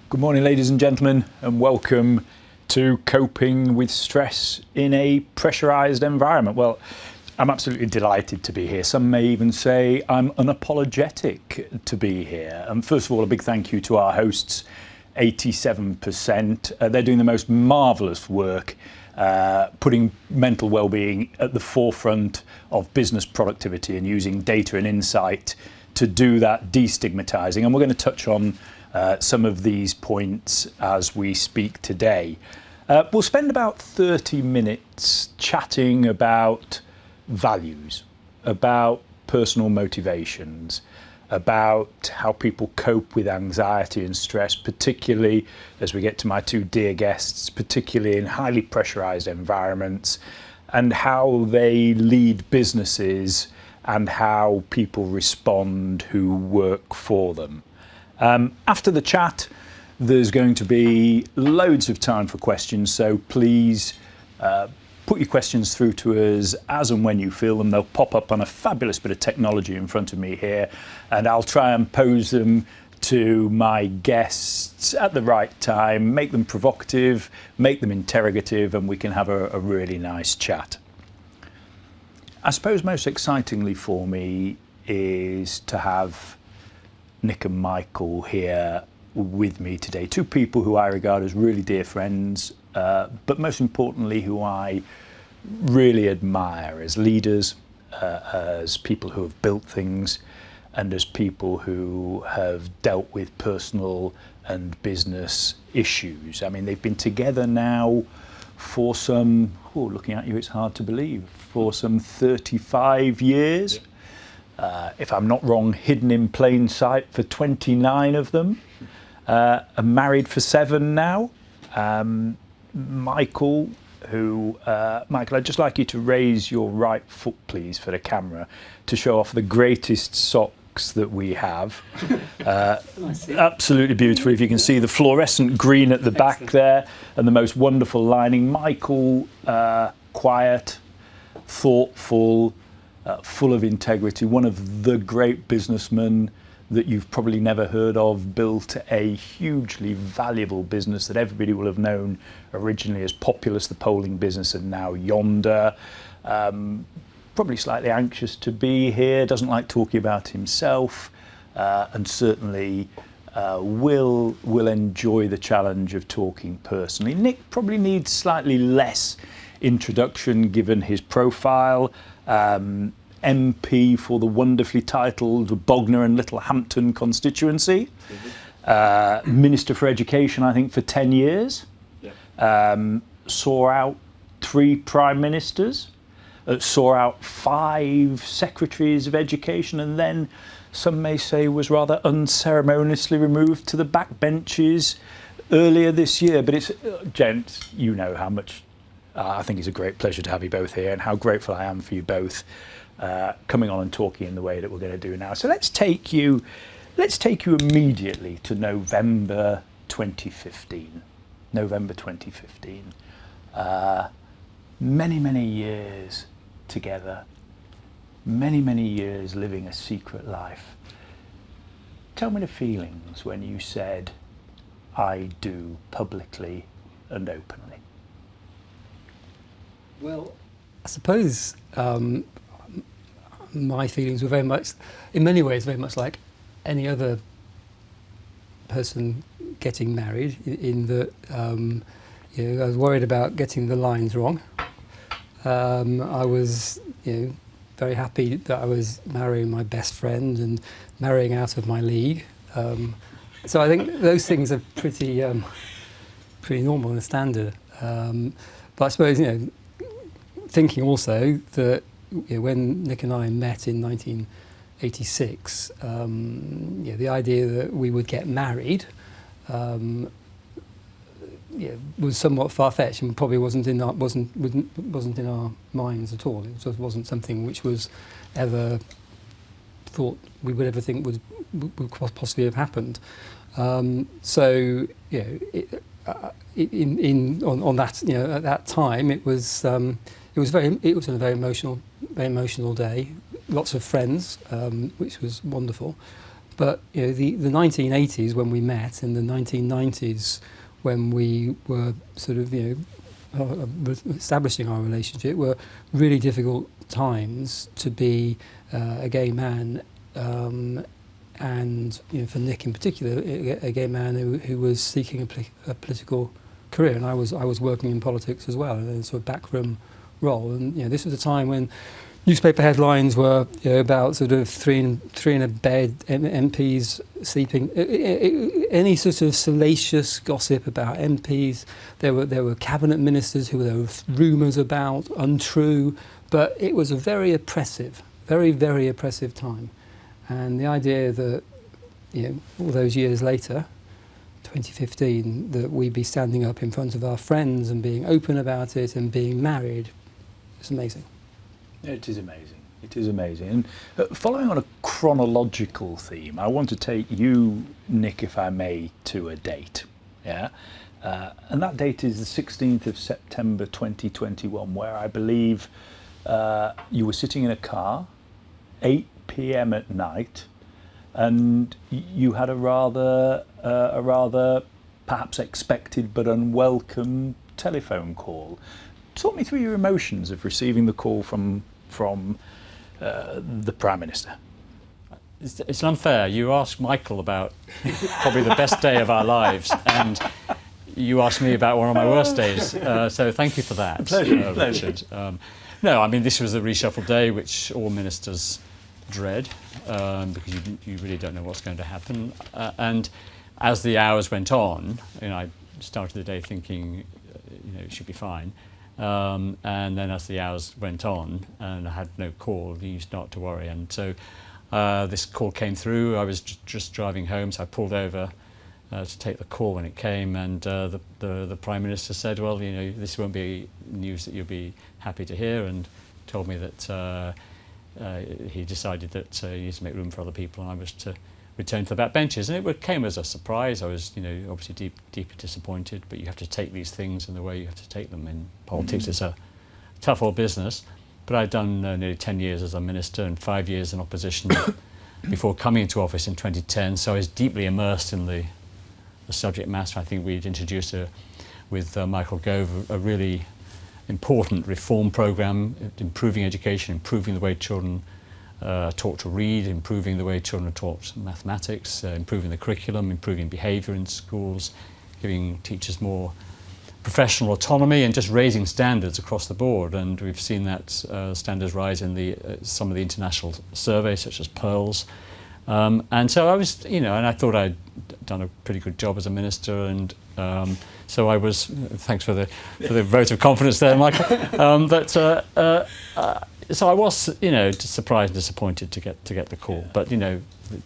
Good morning, ladies and gentlemen, and welcome to Coping with Stress in a Pressurised Environment. Well, I'm absolutely delighted to be here. Some may even say I'm unapologetic to be here. And first of all, a big thank you to our hosts, 87%. They're doing the most marvellous work, putting mental well-being at the forefront of business productivity and using data and insight to do that destigmatising. And we're going to touch on some of these points as we speak today. We'll spend about 30 minutes chatting about values, about personal motivations, about how people cope with anxiety and stress, particularly as we get to my two dear guests, particularly in highly pressurised environments, and how they lead businesses and how people respond who work for them. After the chat, there's going to be loads of time for questions, so please put your questions through to us as and when you feel them. They'll pop up on a fabulous bit of technology in front of me here, and I'll try and pose them to my guests at the right time, make them provocative, make them interrogative, and we can have a really nice chat. I suppose most excitingly for me is to have Nick and Michael here with me today. Two people who I regard as really dear friends, but most importantly who I really admire as leaders, as people who have built things, and as people who have dealt with personal and business issues. I mean, they've been together now for some, looking at you it's hard to believe, for some 35 years. Yeah. If I'm not wrong, hidden in plain sight for 29 of them. Are married for 7 now. Michael, I'd just like you to raise your right foot, please, for the camera, to show off the greatest socks that we have. Absolutely beautiful. If you can see the fluorescent green at the back there, and the most wonderful lining. Michael, quiet, thoughtful, full of integrity, one of the great businessmen that you've probably never heard of, built a hugely valuable business that everybody will have known originally as Populous, the polling business, and now Yonder. Probably slightly anxious to be here, doesn't like talking about himself, and certainly will enjoy the challenge of talking personally. Nick probably needs slightly less introduction given his profile. MP for the wonderfully titled Bognor and Littlehampton constituency. Minister for Education, I think, for 10 years. Yeah. Saw out 3 prime ministers, saw out 5 secretaries of education, and then some may say was rather unceremoniously removed to the backbenches earlier this year. But it's, gents, you know how much I think it's a great pleasure to have you both here, and how grateful I am for you both coming on and talking in the way that we're going to do now. So let's take you immediately to November 2015. November 2015. Many years together, many years living a secret life. Tell me the feelings when you said, "I do," publicly and openly. Well, I suppose my feelings were very much, in many ways, very much like any other person getting married, in that I was worried about getting the lines wrong. I was very happy that I was marrying my best friend and marrying out of my league. So I think those things are pretty normal and standard. But I suppose, thinking also that when Nick and I met in 1986, the idea that we would get married was somewhat far-fetched, and probably wasn't in our minds at all. It just wasn't something which was ever thought we would ever think would possibly have happened. So on that, at that time, it was a very emotional day. Lots of friends, which was wonderful. But the 1980s when we met, and the 1990s when we were sort of establishing our relationship, were really difficult times to be a gay man, and for Nick in particular, a gay man who was seeking a political career, and I was working in politics as well, in a sort of backroom role. And this was a time when newspaper headlines were about sort of three in a bed MPs sleeping. Any sort of salacious gossip about MPs. There were cabinet ministers who there were rumours about, untrue. But it was a very oppressive, very, very oppressive time. And the idea that all those years later, 2015, that we'd be standing up in front of our friends and being open about it and being married, it's amazing. It is amazing. It is amazing. And following on a chronological theme, I want to take you, Nick, if I may, to a date. Yeah, and that date is the 16th of September 2021, where I believe you were sitting in a car, 8 p.m. at night, and you had a rather perhaps expected but unwelcome telephone call. Talk me through your emotions of receiving the call from the Prime Minister. It's unfair. You asked Michael about probably the best day of our lives, and you asked me about one of my worst days. So thank you for that, Pleasure. Richard. No, I mean, this was a reshuffle day, which all ministers dread, because you really don't know what's going to happen. And as the hours went on, I started the day thinking, it should be fine. And then as the hours went on and I had no call, you start to worry. And so this call came through. I was just driving home, so I pulled over to take the call when it came, and the Prime Minister said, well, this won't be news that you'll be happy to hear, and told me that he decided that he needs to make room for other people, and I was to return to the back benches. And it came as a surprise. I was, obviously deeply disappointed, but you have to take these things in the way you have to take them in politics. It's a tough old business. But I'd done nearly 10 years as a minister and 5 years in opposition before coming into office in 2010. So I was deeply immersed in the subject matter. I think we'd introduced with Michael Gove a really important reform programme, improving education, improving the way children taught to read, improving the way children are taught mathematics, improving the curriculum, improving behaviour in schools, giving teachers more professional autonomy, and just raising standards across the board. And we've seen that standards rise in some of the international surveys, such as Pearls. And so I was, and I thought I'd done a pretty good job as a minister, and so I was. Thanks for the vote of confidence there, Michael. So I was, surprised and disappointed to get the call. Yeah. But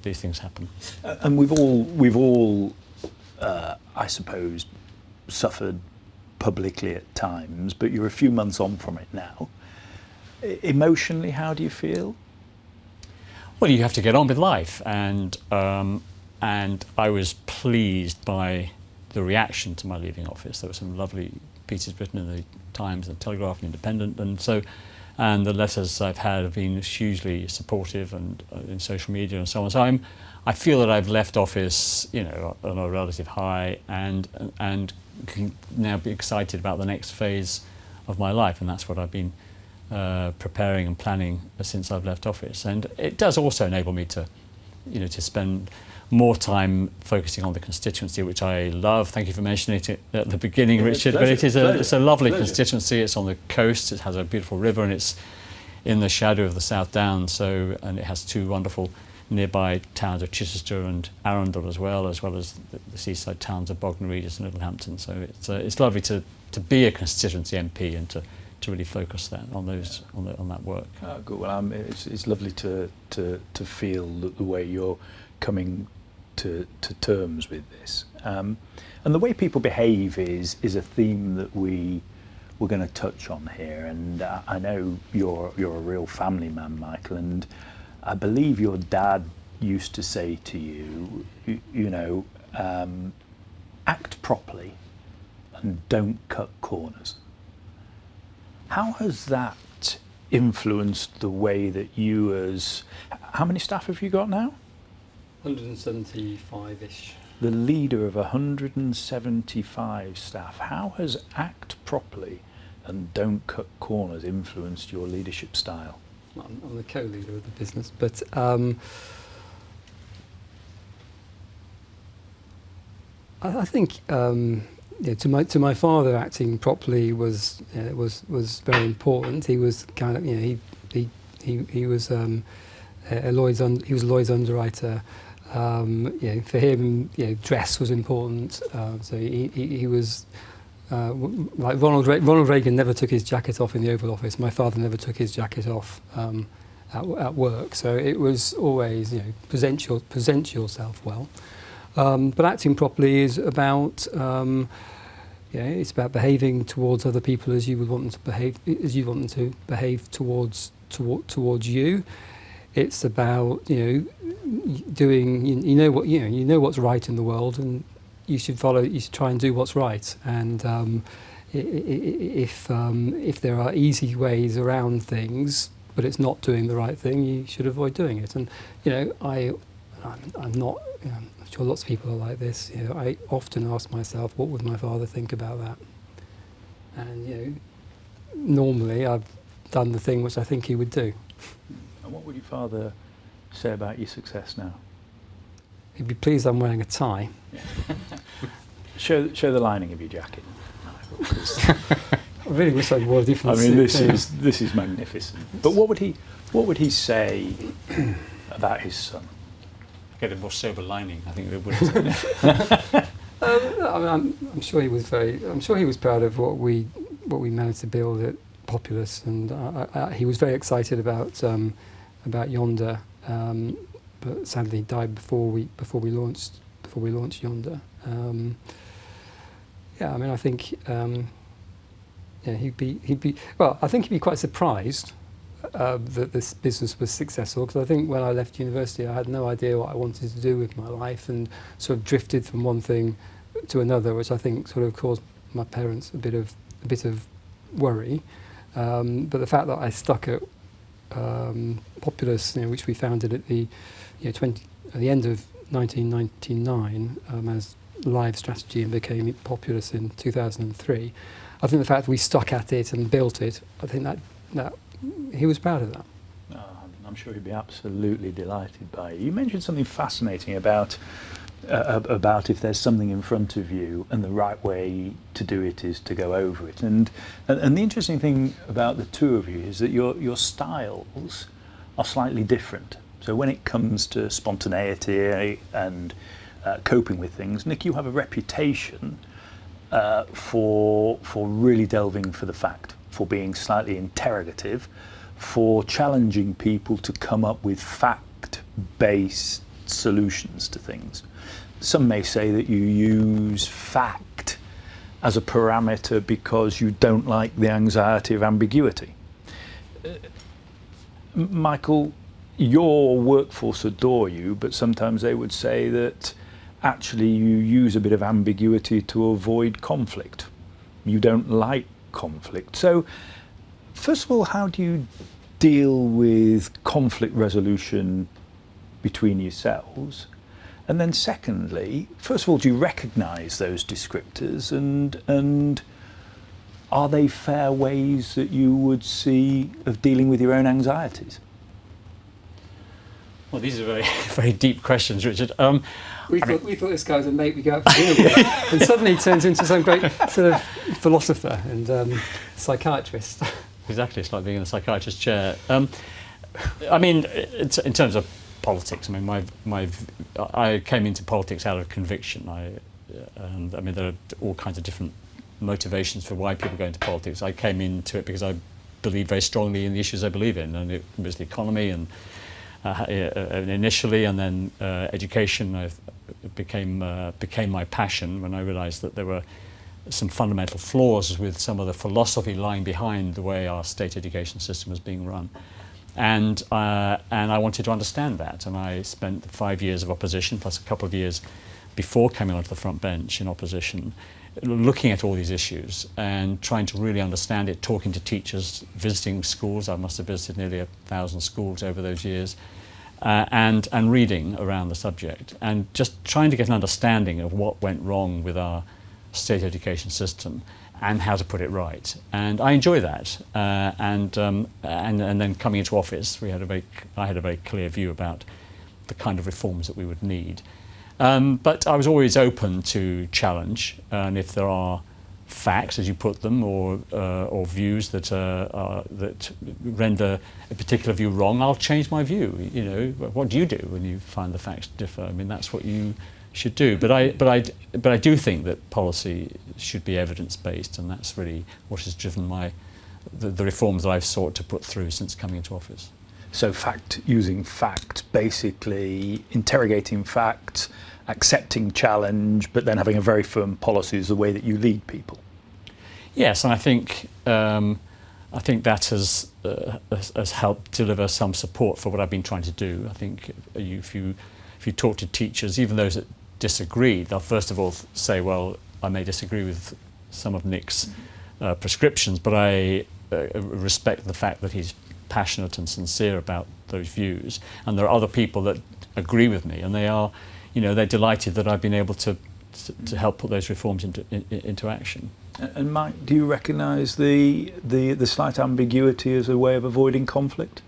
these things happen. And we've all, I suppose, suffered publicly at times. But you're a few months on from it now. Emotionally, how do you feel? Well, you have to get on with life, and I was pleased by the reaction to my leaving office. There were some lovely pieces written in the Times and Telegraph and Independent, and the letters I've had have been hugely supportive, and in social media and so on. So I feel that I've left office, on a relative high, and can now be excited about the next phase of my life, and that's what I've been preparing and planning since I've left office. And it does also enable me to, to spend more time focusing on the constituency, which I love. Thank you for mentioning it at the beginning, Richard. But it's a lovely constituency. It's on the coast. It has a beautiful river, and it's in the shadow of the South Downs. And it has two wonderful nearby towns of Chichester and Arundel as well as the seaside towns of Bognor Regis and Littlehampton. So it's lovely to be a constituency MP and to really focus that on that work. Oh, good. Well, it's lovely to feel the way you're coming to terms with this, and the way people behave is a theme that we're going to touch on here. And I know you're a real family man, Michael, and I believe your dad used to say to you, act properly and don't cut corners. How has that influenced the way that how many staff have you got now? 175-ish. The leader of 175 staff. How has act properly and don't cut corners influenced your leadership style? I'm the co-leader of the business, but I think to my father, acting properly was very important. He was kind of he was a Lloyd's underwriter. For him, dress was important. So he was. Like Ronald Reagan never took his jacket off in the Oval Office. My father never took his jacket off at work. So it was always, present yourself well. But acting properly is about, it's about behaving towards other people as you would want them to behave, as you want them to behave towards you. It's about doing, you know what's right in the world, and you should try and do what's right. And if there are easy ways around things, but it's not doing the right thing, you should avoid doing it. And I'm not. I'm sure lots of people are like this. I often ask myself, what would my father think about that? And normally I've done the thing which I think he would do. And what would your father say about your success now? He'd be pleased I'm wearing a tie. Show the lining of your jacket. I really wish I'd wore a different I mean, suit. this is magnificent. But what would he say about his son? Get a more sober lining, I think they would. I'm sure he was proud of what we managed to build at Populous, and he was very excited about Yonder. But sadly he died before we launched Yonder. I think he'd be well. I think he'd be quite surprised that this business was successful, because I think when I left university I had no idea what I wanted to do with my life, and sort of drifted from one thing to another, which I think sort of caused my parents a bit of worry. But the fact that I stuck at Populous, which we founded at the at the end of 1999 as Live Strategy and became Populous in 2003. I think the fact that we stuck at it and built it, I think that he was proud of that. I'm sure he'd be absolutely delighted by it. You mentioned something fascinating about if there's something in front of you and the right way to do it is to go over it. And the interesting thing about the two of you is that your styles are slightly different. So when it comes to spontaneity and coping with things, Nick, you have a reputation for really delving for the fact, for being slightly interrogative, for challenging people to come up with fact-based solutions to things. Some may say that you use fact as a parameter because you don't like the anxiety of ambiguity. Michael, your workforce adore you, but sometimes they would say that actually you use a bit of ambiguity to avoid conflict. You don't like conflict. So, first of all, how do you deal with conflict resolution between yourselves? And then secondly, first of all, do you recognise those descriptors, and are they fair ways that you would see of dealing with your own anxieties? Well, these are very, very deep questions, Richard. We thought this guy was a mate we go out for dinner with, and suddenly he turns into some great sort of philosopher and psychiatrist. Exactly, it's like being in a psychiatrist's chair. I mean, in terms of politics, I mean, I came into politics out of conviction. There are all kinds of different motivations for why people go into politics. I came into it because I believe very strongly in the issues I believe in, and it was the economy and initially, and then education became my passion when I realised that there were some fundamental flaws with some of the philosophy lying behind the way our state education system was being run. And I wanted to understand that, and I spent 5 years of opposition plus a couple of years before coming onto the front bench in opposition, looking at all these issues and trying to really understand it, talking to teachers, visiting schools. I must have visited nearly 1,000 schools over those years, and reading around the subject, and just trying to get an understanding of what went wrong with our state education system and how to put it right. And I enjoy that. And then coming into office, I had a very clear view about the kind of reforms that we would need. But I was always open to challenge, and if there are facts, as you put them, or views that that render a particular view wrong, I'll change my view. You know, what do you do when you find the facts differ? I mean, that's what you should do. But I do think that policy should be evidence-based, and that's really what has driven the reforms that I've sought to put through since coming into office. So using fact, basically interrogating facts, accepting challenge, but then having a very firm policy is the way that you lead people. Yes, and I think that has helped deliver some support for what I've been trying to do. I think if you talk to teachers, even those that disagree, they'll first of all say, well, I may disagree with some of Nick's prescriptions, but I respect the fact that he's passionate and sincere about those views. And there are other people that agree with me, and they're delighted that I've been able to help put those reforms into action. And Mike, do you recognise the slight ambiguity as a way of avoiding conflict?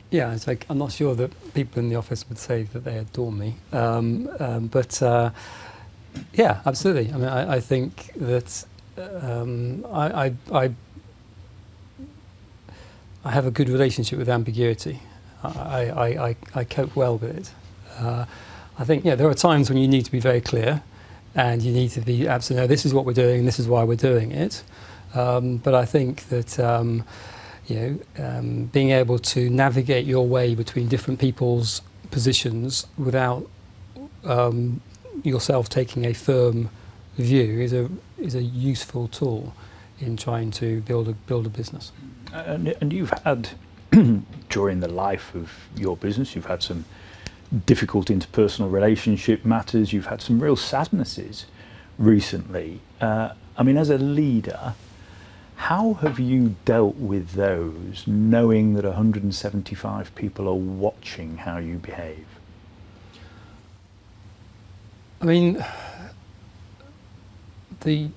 Yeah, it's like, I'm not sure that people in the office would say that they adore me, but yeah, absolutely. I mean, I think that I have a good relationship with ambiguity. I cope well with it. I think there are times when you need to be very clear, and you need to be absolutely, no, this is what we're doing, this is why we're doing it. But I think that being able to navigate your way between different people's positions without yourself taking a firm view is a useful tool in trying to build a business. And you've had, during the life of your business, you've had some difficult interpersonal relationship matters, you've had some real sadnesses recently. I mean, as a leader, how have you dealt with those, knowing that 175 people are watching how you behave? I mean, the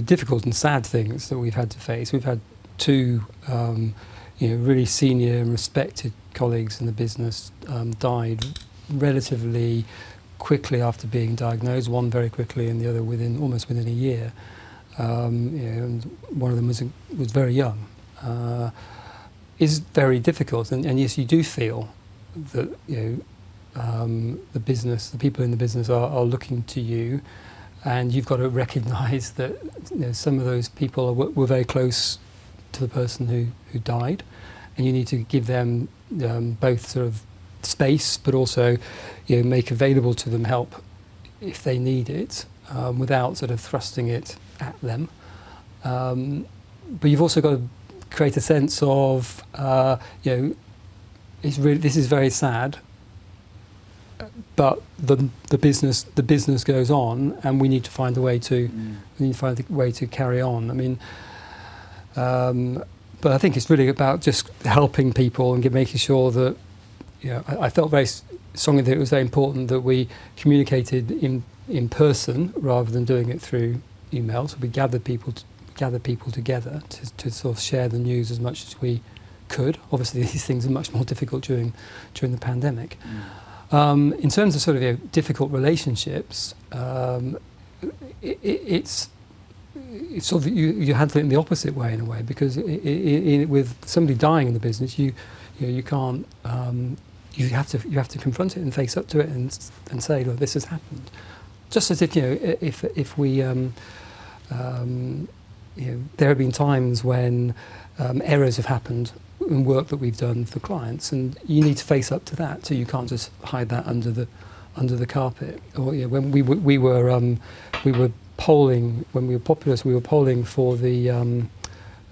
difficult and sad things that we've had to face. We've had two, really senior and respected colleagues in the business died relatively quickly after being diagnosed. One very quickly, and the other almost within a year. And one of them was very young. Is very difficult, and yes, you do feel that the people in the business are looking to you. And you've got to recognise that some of those people were very close to the person who died, and you need to give them both sort of space, but also make available to them help if they need it, without sort of thrusting it at them. But you've also got to create a sense of this is very sad. But the business goes on, and we need to find a way to carry on. I mean, but I think it's really about just helping people and making sure that I felt very strongly that it was very important that we communicated in person rather than doing it through email. So we gathered people together to sort of share the news as much as we could. Obviously, these things are much more difficult during the pandemic. In terms of sort of difficult relationships, it's sort of you handle it in the opposite way in a way, because with somebody dying in the business, you can't you have to confront it and face up to it and say, look, this has happened. Just as if if we there have been times when errors have happened in work that we've done for clients, and you need to face up to that. So you can't just hide that under the carpet. Or when we were polling, when we were populous, we were polling for the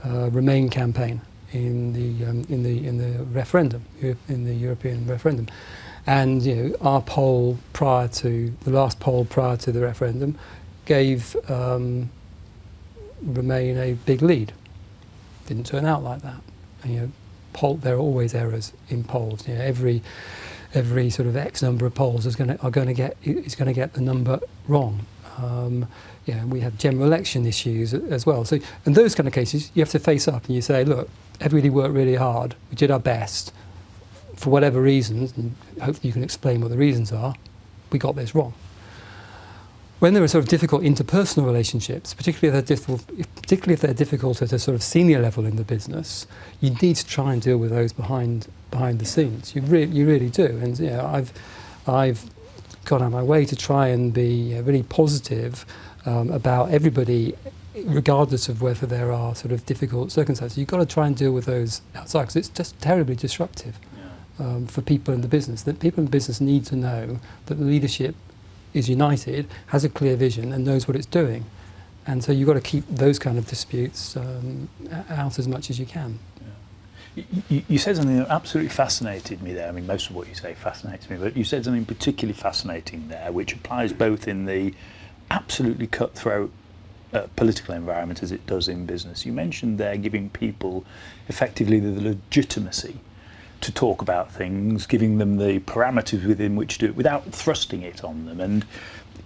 Remain campaign in the referendum, in the European referendum, and our poll the last poll prior to the referendum gave Remain a big lead. Didn't turn out like that. poll, there are always errors in polls. You know, every sort of X number of polls is going to get the number wrong. We have general election issues as well. So in those kind of cases, you have to face up and you say, look, everybody worked really hard. We did our best for whatever reasons, and hopefully you can explain what the reasons are. We got this wrong. When there are sort of difficult interpersonal relationships, particularly if they're difficult at a sort of senior level in the business, you need to try and deal with those behind the scenes. You really do. And I've gone out of my way to try and be really positive about everybody, regardless of whether there are sort of difficult circumstances. You've got to try and deal with those outside, because it's just terribly disruptive for people in the business. That people in the business need to know that the leadership is united, has a clear vision, and knows what it's doing. And so you've got to keep those kind of disputes out as much as you can. You said something that absolutely fascinated me there. I mean, most of what you say fascinates me, but you said something particularly fascinating there, which applies both in the absolutely cutthroat political environment as it does in business. You mentioned there giving people effectively the legitimacy to talk about things, giving them the parameters within which to do it without thrusting it on them. And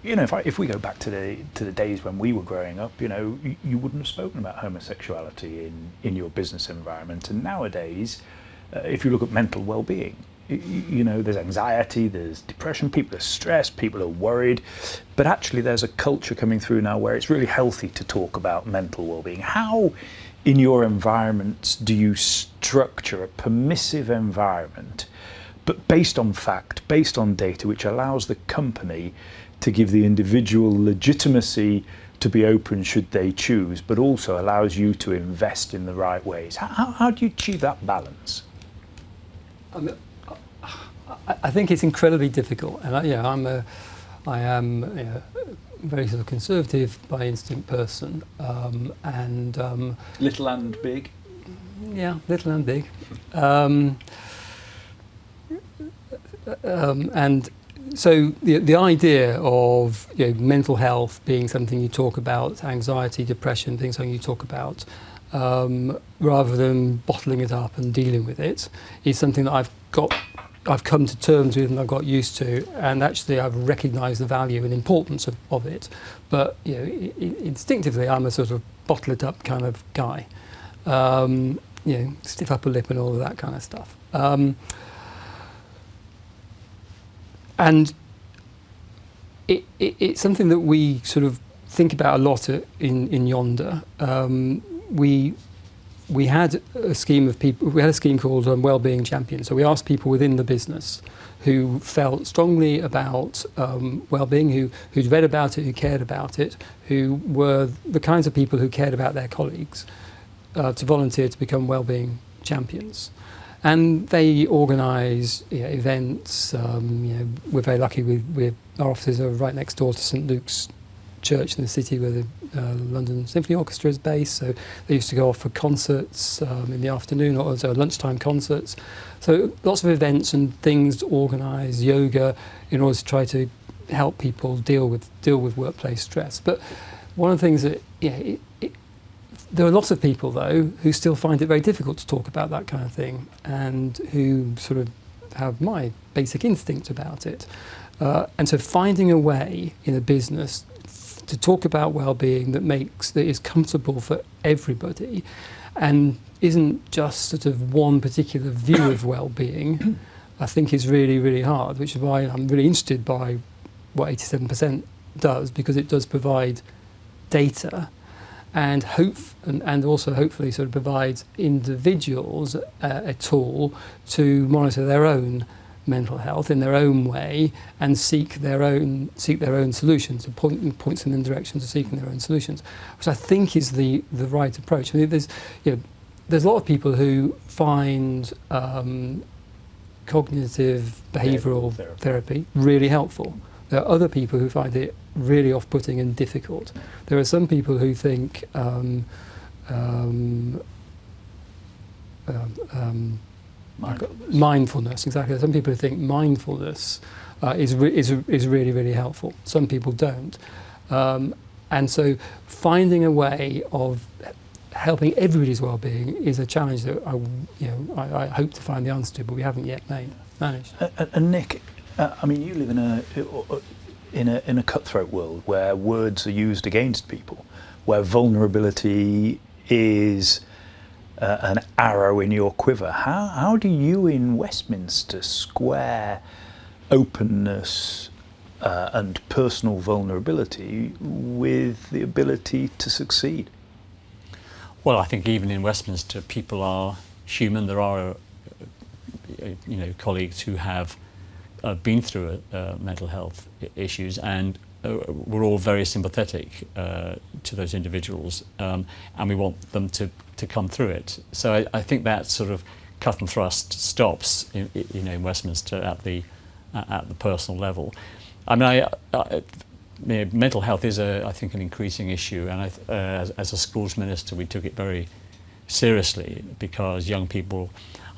you know, if we go back to the days when we were growing up, you know, you wouldn't have spoken about homosexuality in your business environment. And nowadays, if you look at mental well-being, you know, there's anxiety, there's depression, people are stressed, people are worried, but actually there's a culture coming through now where it's really healthy to talk about mental well-being. How, in your environments, do you structure a permissive environment, but based on fact, based on data, which allows the company to give the individual legitimacy to be open should they choose, but also allows you to invest in the right ways? How do you achieve that balance? I think it's incredibly difficult, and I am a very sort of conservative by instinct person, and little and big. Yeah, little and big, and so the idea of mental health being something you talk about, anxiety, depression being something you talk about, rather than bottling it up and dealing with it, is something that I've come to terms with and I've got used to, and actually I've recognised the value and importance of it. But instinctively, I'm a sort of bottle it up kind of guy. Stiff upper lip and all of that kind of stuff. And it's something that we sort of think about a lot in Yonder. We had a scheme of people. We had a scheme called Wellbeing Champions. So we asked people within the business who felt strongly about well-being, who'd read about it, who cared about it, who were the kinds of people who cared about their colleagues, to volunteer to become wellbeing champions. And they organise events. We're very lucky. Our offices are right next door to St Luke's Church in the city where the London Symphony Orchestra is based. So they used to go off for concerts in the afternoon, or also lunchtime concerts. So lots of events and things to organise, yoga, in order to try to help people deal with workplace stress. But one of the things that there are lots of people, though, who still find it very difficult to talk about that kind of thing, and who sort of have my basic instinct about it. And so finding a way in a business to talk about well-being that is comfortable for everybody and isn't just sort of one particular view of well-being, I think is really, really hard, which is why I'm really interested by what 87% does, because it does provide data and also hopefully sort of provides individuals a tool to monitor their own mental health in their own way and seek their own solutions, and points them in the direction of seeking their own solutions, which I think is the right approach. I mean, there's a lot of people who find cognitive behavioural therapy really helpful. There are other people who find it really off-putting and difficult. There are some people who think mindfulness, exactly. Some people who think mindfulness is really, really helpful. Some people don't. And so finding a way of helping everybody's well-being is a challenge that I hope to find the answer to, but we haven't yet managed. And Nick, I mean, you live in a cutthroat world where words are used against people, where vulnerability is an arrow in your quiver. How do you in Westminster square openness and personal vulnerability with the ability to succeed? Well, I think even in Westminster, people are human. There are, colleagues who have been through mental health issues, and we're all very sympathetic to those individuals, and we want them to come through it. So I think that sort of cut and thrust stops, in Westminster at the personal level. I mean, mental health is, I think, an increasing issue, and as a schools minister, we took it very seriously because young people,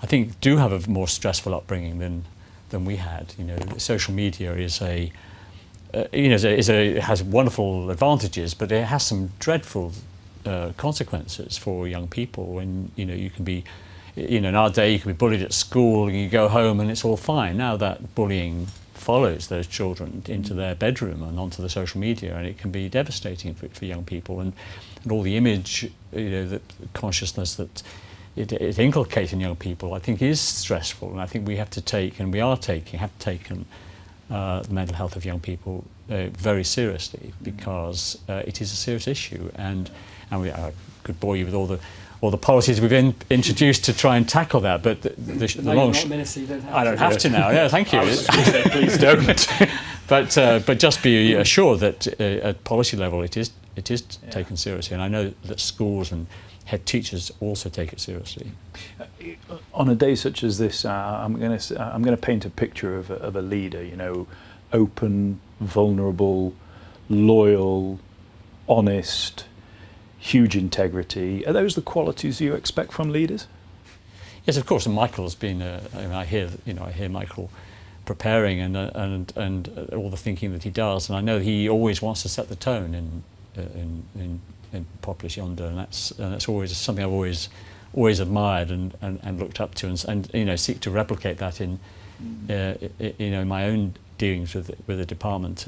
I think, do have a more stressful upbringing than we had. Social media has wonderful advantages, but it has some dreadful consequences for young people. When you can be, in our day, you can be bullied at school, and you go home, and it's all fine. Now that bullying follows those children into their bedroom and onto the social media, and it can be devastating for young people, and all the image, the consciousness that it inculcates in young people, I think, is stressful. And I think we have to take, and have taken the mental health of young people very seriously, because it is a serious issue, and I could bore you with all the policies we've introduced to try and tackle that, but the long. I don't have to now. Yeah, thank you. Please don't. But just be assured that at policy level it is taken seriously, and I know that schools and head teachers also take it seriously. On a day such as this, I'm going to paint a picture of a leader. Open, vulnerable, loyal, honest, huge integrity. Are those the qualities you expect from leaders? Yes, of course. And Michael's been. I hear Michael preparing and all the thinking that he does, and I know he always wants to set the tone in Populous Yonder, and that's always something I've always admired and looked up to, and seek to replicate that in my own dealings with the department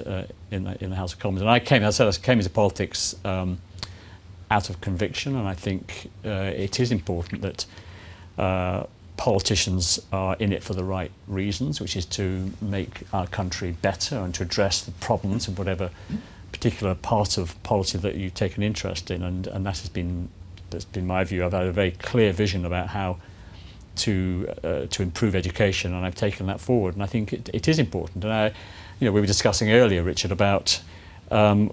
in the House of Commons. And I came into politics out of conviction, and I think it is important that politicians are in it for the right reasons, which is to make our country better and to address the problems of whatever particular part of policy that you take an interest in, and that's been my view. I've had a very clear vision about how to improve education, and I've taken that forward, and I think it is important. And we were discussing earlier, Richard, about my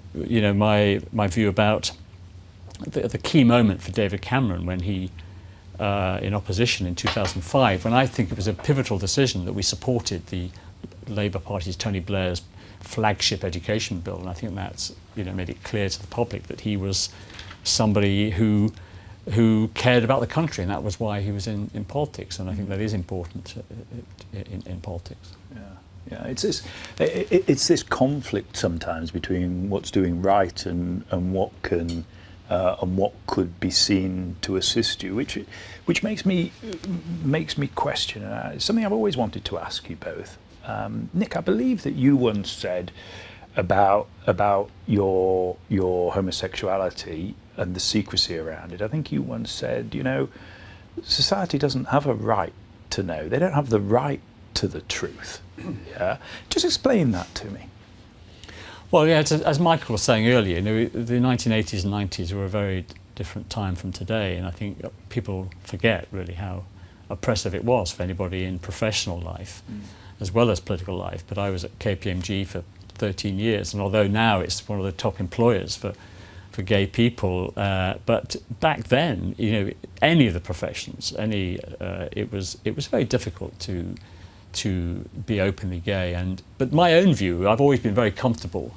view about the key moment for David Cameron when he, in opposition in 2005, when I think it was a pivotal decision that we supported the Labour Party's Tony Blair's flagship education bill, and I think that's made it clear to the public that he was somebody who cared about the country, and that was why he was in politics, and I think that is important in politics. Yeah, it's this conflict sometimes between what's doing right and what could be seen to assist you, which makes me question. It's something I've always wanted to ask you both. Nick, I believe that you once said about your homosexuality and the secrecy around it. I think you once said, society doesn't have a right to know. They don't have the right to the truth. Yeah, just explain that to me. Well, yeah, as Michael was saying earlier, the 1980s and 90s were a very different time from today, and I think people forget really how oppressive it was for anybody in professional life as well as political life. But I was at KPMG for 13 years, and although now it's one of the top employers for gay people, but back then, any of the professions, it was very difficult to be openly gay. But my own view, I've always been very comfortable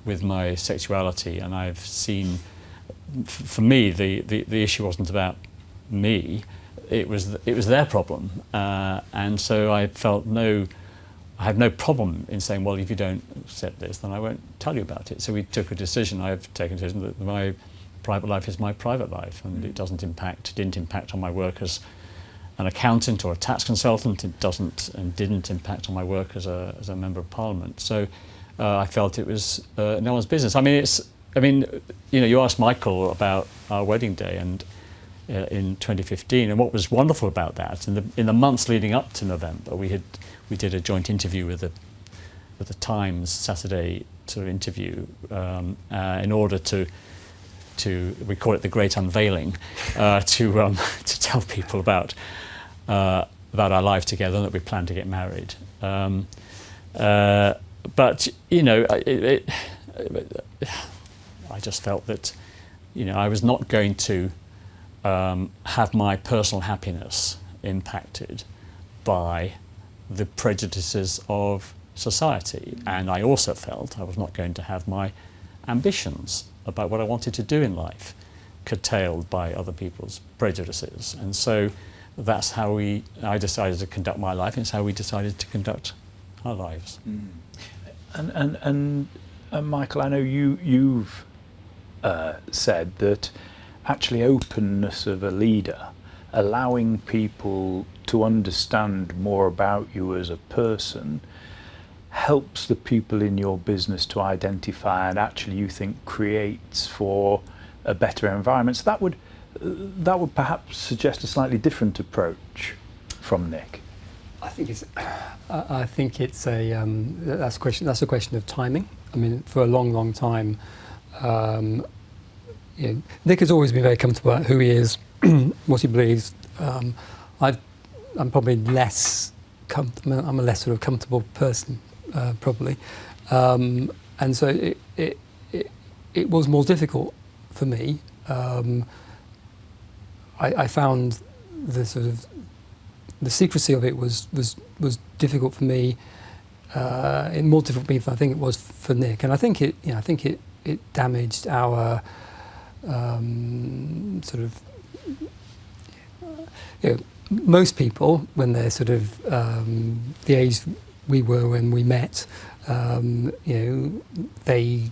with my sexuality, and I've seen, for me, the issue wasn't about me, it was their problem, and so I felt I have no problem in saying, well, if you don't accept this, then I won't tell you about it. So we took a decision. I've taken a decision that my private life is my private life, and it didn't impact on my work as an accountant or a tax consultant. It didn't impact on my work as a member of Parliament. So I felt it was no one's business. You asked Michael about our wedding day and in 2015, and what was wonderful about that, in the months leading up to November, we did a joint interview with the Times Saturday sort of interview in order to we call it the Great Unveiling, to tell people about our life together and that we plan to get married. But I just felt that I was not going to have my personal happiness impacted by the prejudices of society, and I also felt I was not going to have my ambitions about what I wanted to do in life curtailed by other people's prejudices. And so that's how I decided to conduct my life, and it's how we decided to conduct our lives. And Michael, I know you've said that actually openness of a leader, allowing people to understand more about you as a person, helps the people in your business to identify and actually you think creates for a better environment. So that would perhaps suggest a slightly different approach from Nick. I think it's that's a question of timing. I mean, for a long time, Nick has always been very comfortable about who he is, what he believes. I'm probably less I'm a less sort of comfortable person, probably, and so it was more difficult for me. I found the sort of the secrecy of it was difficult for me. More difficult for me than I think it was for Nick, and I think it damaged our sort of. Most people, when they're sort of the age we were when we met, they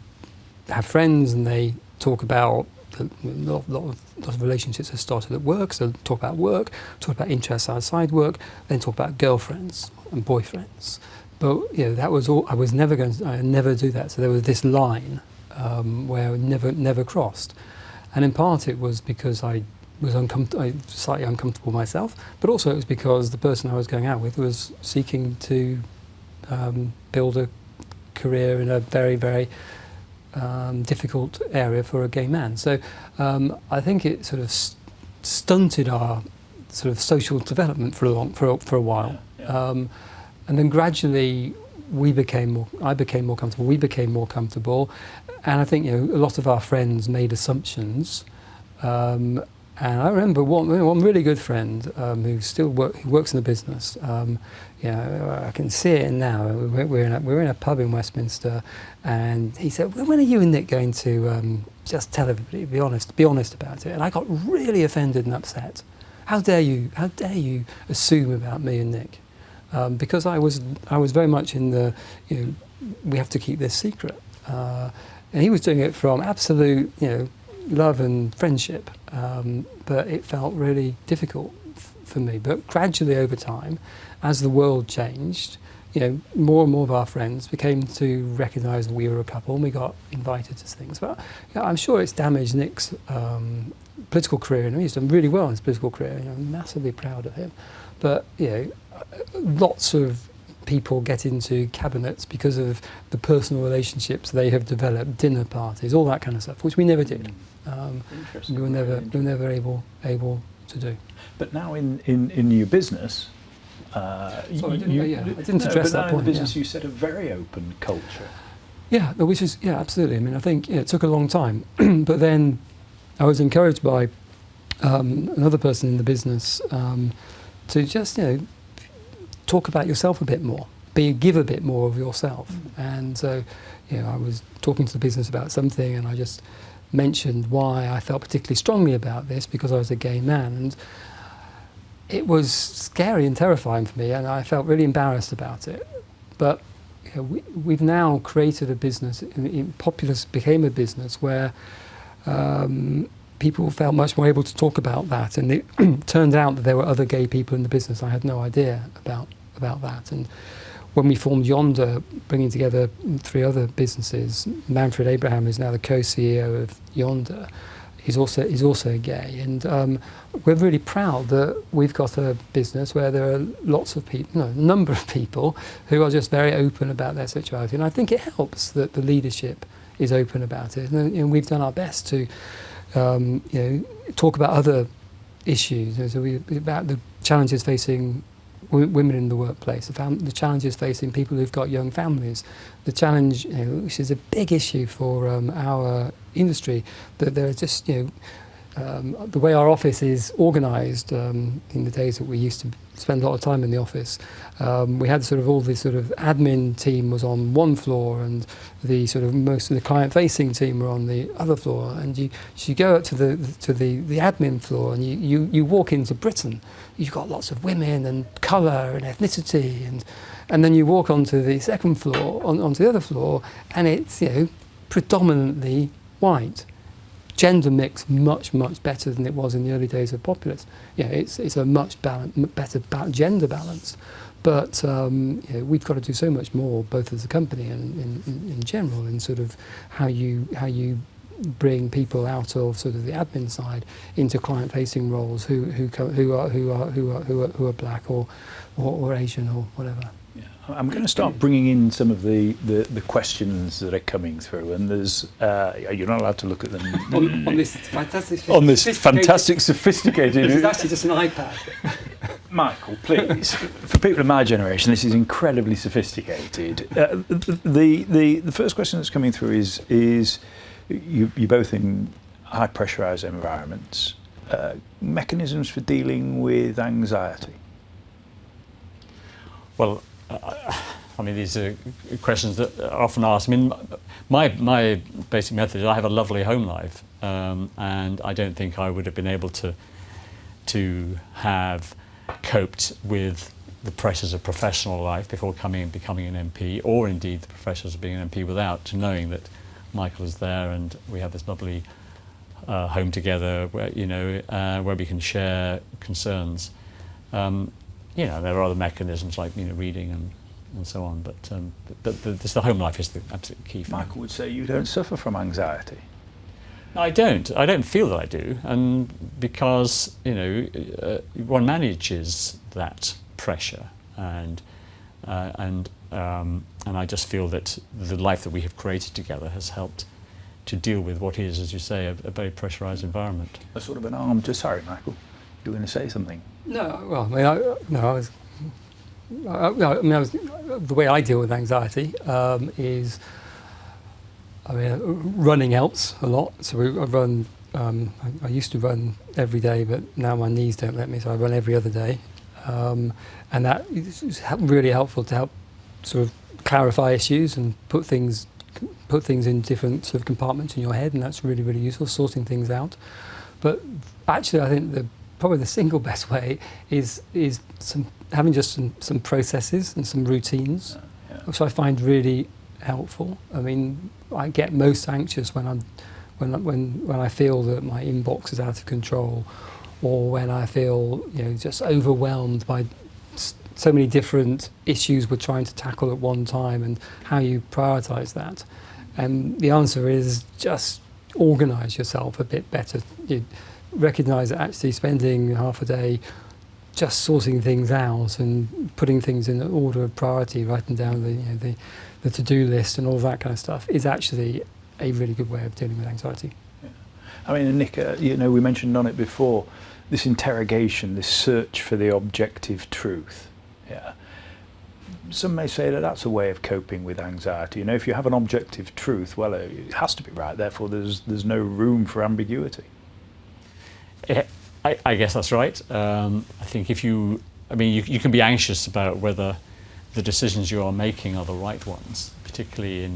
have friends and they talk about a lot of relationships have started at work. So talk about work, talk about interests outside work, then talk about girlfriends and boyfriends. But that was all. I never do that. So there was this line where I never crossed, and in part it was because I was slightly uncomfortable myself, but also it was because the person I was going out with was seeking to build a career in a very, very difficult area for a gay man. So I think it sort of stunted our sort of social development for a while. And then gradually I became more comfortable, we became more comfortable, and I think a lot of our friends made assumptions. And I remember one really good friend who works in the business. I can see it now. We're in a pub in Westminster, and he said, "When are you and Nick going to just tell everybody? Be honest about it." And I got really offended and upset. How dare you assume about me and Nick? Because I was very much in the we have to keep this secret, and he was doing it from absolute love and friendship, but it felt really difficult for me. But gradually over time, as the world changed, more and more of our friends became to recognise that we were a couple, and we got invited to things. But I'm sure it's damaged Nick's political career, and he's done really well in his political career. I'm massively proud of him. But lots of people get into cabinets because of the personal relationships they have developed, dinner parties, all that kind of stuff, which we never did. We were never able to do. But now in your business, I didn't address that point. In the business, you said a very open culture. Yeah, which is absolutely. I mean, I think it took a long time, but then I was encouraged by another person in the business to just talk about yourself a bit more, give a bit more of yourself. And so, I was talking to the business about something, and I just mentioned why I felt particularly strongly about this, because I was a gay man, and it was scary and terrifying for me, and I felt really embarrassed about it. But we've now created a business, Populous became a business where people felt much more able to talk about that, and it turned out that there were other gay people in the business. I had no idea about that. And when we formed Yonder, bringing together 3 other businesses, Manfred Abraham is now the co-CEO of Yonder. He's also gay, and we're really proud that we've got a business where there are lots of people, a number of people who are just very open about their sexuality. And I think it helps that the leadership is open about it, and we've done our best to talk about other issues, about the challenges facing women in the workplace, the challenges facing people who've got young families, the challenge, which is a big issue for our industry, that there are just, the way our office is organised, in the days that we used to spend a lot of time in the office, we had all this admin team was on one floor, and the most of the client-facing team were on the other floor. And you go up to the admin floor, and you walk into Britain, you've got lots of women and colour and ethnicity, and then you walk onto the second floor, onto the other floor, and it's predominantly white. Gender mix much better than it was in the early days of Populous. It's a much better gender balance, but we've got to do so much more, both as a company and in general, in how you bring people out of the admin side into client-facing roles who are black or Asian or whatever. Yeah. I'm going to start bringing in some of the questions that are coming through, and there's you're not allowed to look at them on this fantastic sophisticated. This is actually just an iPad. Michael, please. For people of my generation, this is incredibly sophisticated. The first question that's coming through is you're both in high pressurised environments. Mechanisms for dealing with anxiety. Well, I mean, these are questions that are often asked. I mean, my basic method is I have a lovely home life, and I don't think I would have been able to have coped with the pressures of professional life before becoming an MP, or indeed the pressures of being an MP without knowing that Michael is there and we have this lovely home together where where we can share concerns. There are other mechanisms like reading and so on, but the home life is the absolute key for Michael would say you don't suffer from anxiety. No, I don't feel that I do, and because one manages that pressure, and I just feel that the life that we have created together has helped to deal with what is, as you say, a very pressurised environment. A sort of an arm to... Sorry, Michael, you were going to say something? No, well, the way I deal with anxiety is, running helps a lot. So I run. I used to run every day, but now my knees don't let me, so I run every other day, and that is really helpful to help clarify issues and put things in different compartments in your head, and that's really useful, sorting things out. But actually, I think probably the single best way is having some processes and some routines, which I find really helpful. I mean, I get most anxious when I feel that my inbox is out of control, or when I feel just overwhelmed by so many different issues we're trying to tackle at one time, and how you prioritise that. And the answer is just organise yourself a bit better. You recognise that actually spending half a day just sorting things out and putting things in order of priority, writing down the to-do list and all that kind of stuff, is actually a really good way of dealing with anxiety. Yeah. I mean, Nick, we mentioned on it before, this interrogation, this search for the objective truth. Yeah. Some may say that that's a way of coping with anxiety. If you have an objective truth, well, it has to be right. Therefore, there's no room for ambiguity. I guess that's right. I think you can be anxious about whether the decisions you are making are the right ones, particularly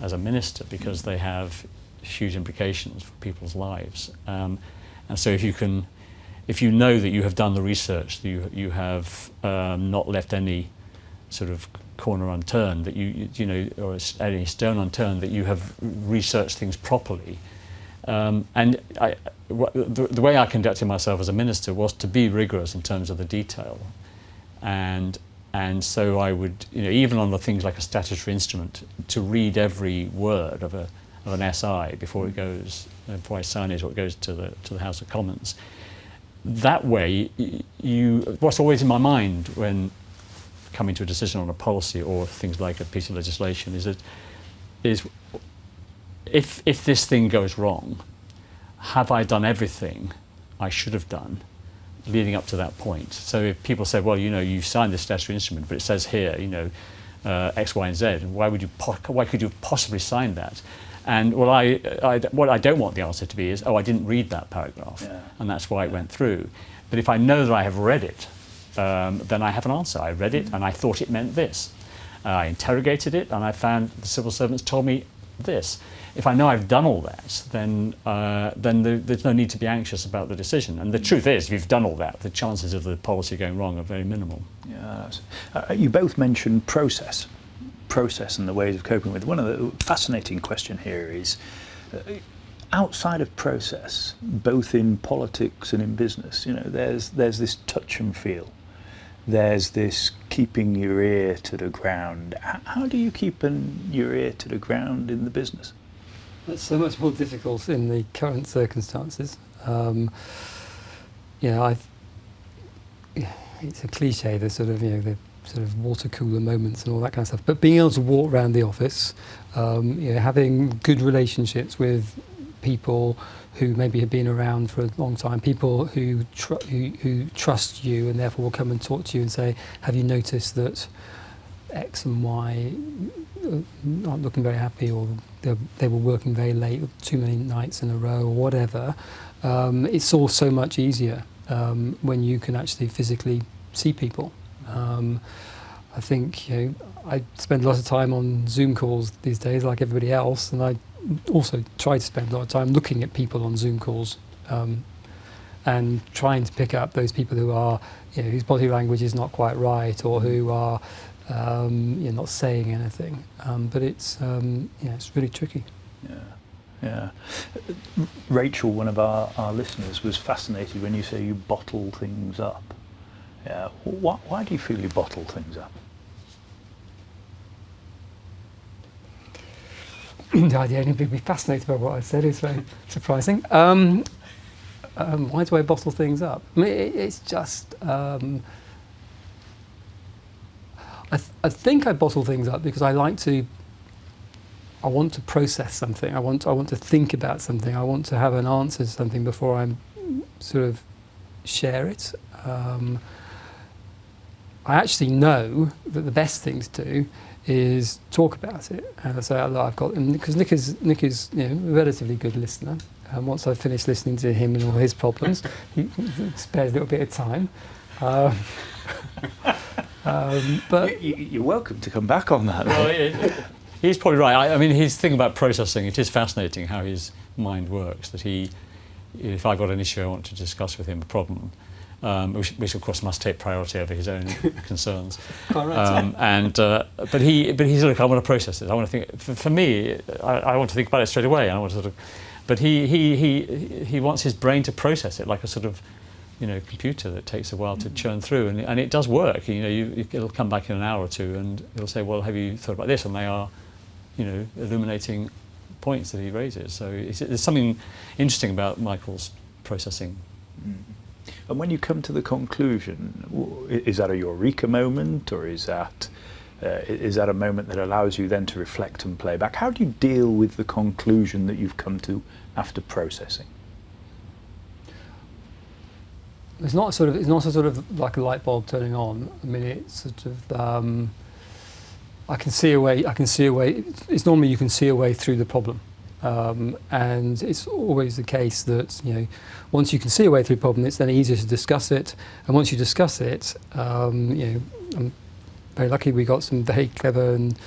as a minister, because they have huge implications for people's lives. And so if you know that you have done the research, that you have not left any sort of corner unturned, that or any stone unturned, that you have researched things properly, The way I conducted myself as a minister was to be rigorous in terms of the detail, and so I would, even on the things like a statutory instrument, to read every word of an SI before I sign it or it goes to the House of Commons. That way, what's always in my mind when coming to a decision on a policy or things like a piece of legislation is if this thing goes wrong, have I done everything I should have done leading up to that point? So if people say, well, you signed this statutory instrument, but it says here, X, Y, and Z, why could you have possibly signed that? And what I don't want the answer to be is, I didn't read that paragraph, and that's why it went through. But if I know that I have read it, then I have an answer. I read it, and I thought it meant this. I interrogated it, and I found the civil servants told me this. If I know I've done all that, then there's no need to be anxious about the decision. And the truth is, if you've done all that, the chances of the policy going wrong are very minimal. Yeah, you both mentioned process and the ways of coping with it. One of the fascinating question here is, outside of process, both in politics and in business, there's this touch and feel. There's this keeping your ear to the ground. How do you keep your ear to the ground in the business? That's so much more difficult in the current circumstances. It's a cliche, the sort of water cooler moments and all that kind of stuff. But being able to walk around the office, having good relationships with people who maybe have been around for a long time, people who trust you and therefore will come and talk to you and say, have you noticed that X and Y aren't looking very happy, or they were working very late, too many nights in a row, or whatever. It's all so much easier when you can actually physically see people. I think I spend a lot of time on Zoom calls these days, like everybody else, and I also try to spend a lot of time looking at people on Zoom calls and trying to pick up those people who are, whose body language is not quite right, or who are not saying anything. But it's really tricky. Yeah. Rachel, one of our listeners, was fascinated when you say you bottle things up. Yeah. Why do you feel you bottle things up? The idea anybody would be fascinated by what I said is very surprising. Why do I bottle things up? I mean, it's just... I think I bottle things up because I want to process something. I want to think about something. I want to have an answer to something before I sort of share it. I actually know that the best thing to do is talk about it. And I say, I've got, because Nick is a relatively good listener. Once I've finished listening to him and all his problems, he spares a little bit of time. But you're welcome to come back on that. Well, he's probably right. I mean, his thing about processing, it is fascinating how his mind works. That if I got an issue I want to discuss with him, a problem, which of course must take priority over his own concerns. Quite right. But he's look, I want to process it. I want to think. For me, I want to think about it straight away. I want to but he wants his brain to process it like a sort of computer that takes a while to churn through, and it does work. It'll come back in an hour or two, and it'll say, "Well, have you thought about this?" And they are, illuminating points that he raises. So there's something interesting about Michael's processing. And when you come to the conclusion, is that a eureka moment, or is that a moment that allows you then to reflect and play back? How do you deal with the conclusion that you've come to after processing? It's not sort of like a light bulb turning on. I mean, it's sort of I can see a way. It's normally you can see a way through the problem, and it's always the case that once you can see a way through the problem, it's then easier to discuss it. And once you discuss it, I'm very lucky we got some very clever and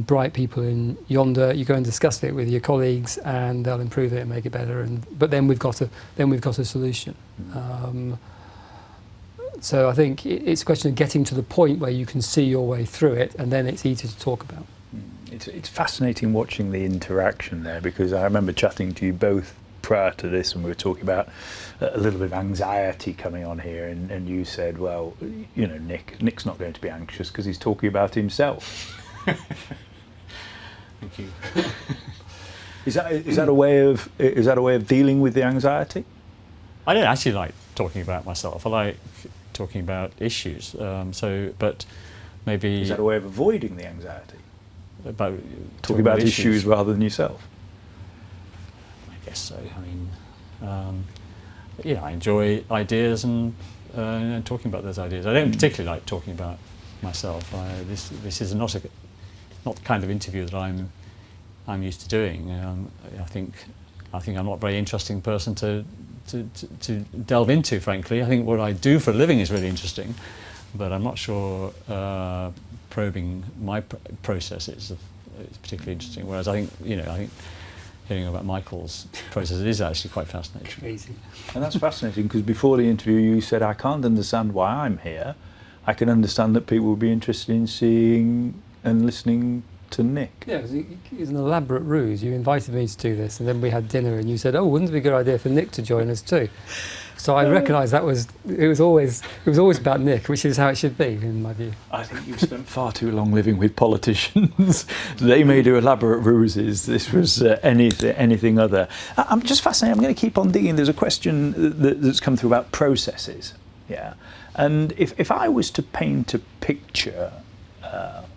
bright people in Yonder. You go and discuss it with your colleagues, and they'll improve it and make it better. But then we've got a solution. So I think it's a question of getting to the point where you can see your way through it, and then it's easier to talk about. It's fascinating watching the interaction there, because I remember chatting to you both prior to this, and we were talking about a little bit of anxiety coming on here, and you said, well, you know, Nick's not going to be anxious because he's talking about himself. Thank you. Is that a way of dealing with the anxiety? I don't actually like talking about myself. I like talking about issues. But maybe Is that a way of avoiding the anxiety? about Talking about issues rather than yourself? I guess so. I mean, I enjoy ideas and talking about those ideas. I don't particularly like talking about myself. This is not the kind of interview that I'm used to doing. I think I'm not a very interesting person to delve into, frankly. I think what I do for a living is really interesting, but I'm not sure probing my processes is particularly interesting. Whereas I think hearing about Michael's process is actually quite fascinating. Crazy. And that's fascinating, because before the interview you said, I can't understand why I'm here. I can understand that people would be interested in seeing and listening to Nick. Yeah, it was an elaborate ruse. You invited me to do this, and then we had dinner, and you said, "Oh, wouldn't it be a good idea for Nick to join us too?" So I recognised it was always about Nick, which is how it should be, in my view. I think you've spent far too long living with politicians. They may do elaborate ruses. This was anything other. I'm just fascinated. I'm going to keep on digging. There's a question that's come through about processes. Yeah, and if I was to paint a picture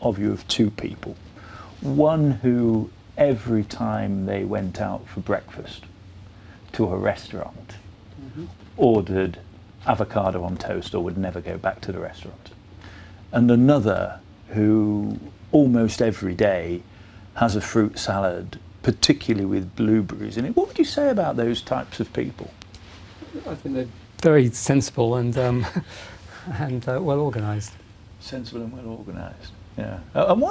of you of two people, one who every time they went out for breakfast to a restaurant ordered avocado on toast or would never go back to the restaurant, and another who almost every day has a fruit salad, particularly with blueberries in it. What would you say about those types of people? I think they're very sensible and well organised. Sensible and well organised. Yeah. And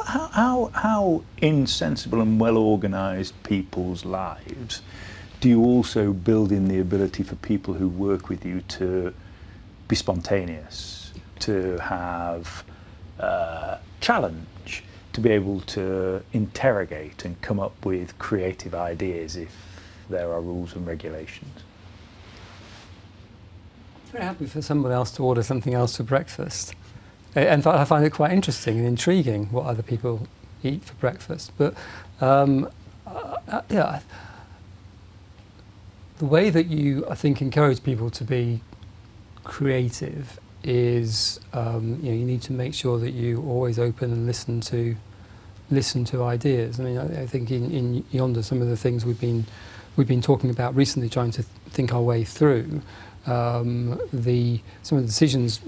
how in sensible and well organised people's lives do you also build in the ability for people who work with you to be spontaneous, to have challenge, to be able to interrogate and come up with creative ideas if there are rules and regulations? Very happy for someone else to order something else for breakfast. In fact, I find it quite interesting and intriguing what other people eat for breakfast. But the way that you, I think, encourage people to be creative is, you need to make sure that you always open and listen to ideas. I mean, I think in Yonder, some of the things we've been talking about recently, trying to think our way through, some of the decisions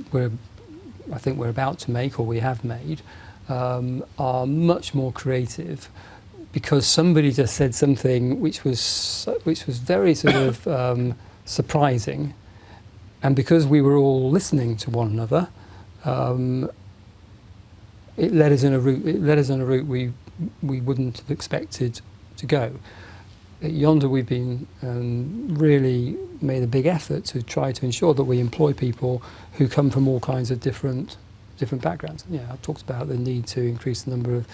I think we're about to make, or we have made, are much more creative, because somebody just said something which was very sort of surprising, and because we were all listening to one another, it led us in a route we wouldn't have expected to go. At Yonder, we've been really made a big effort to try to ensure that we employ people who come from all kinds of different backgrounds. Yeah, I talked about the need to increase the number of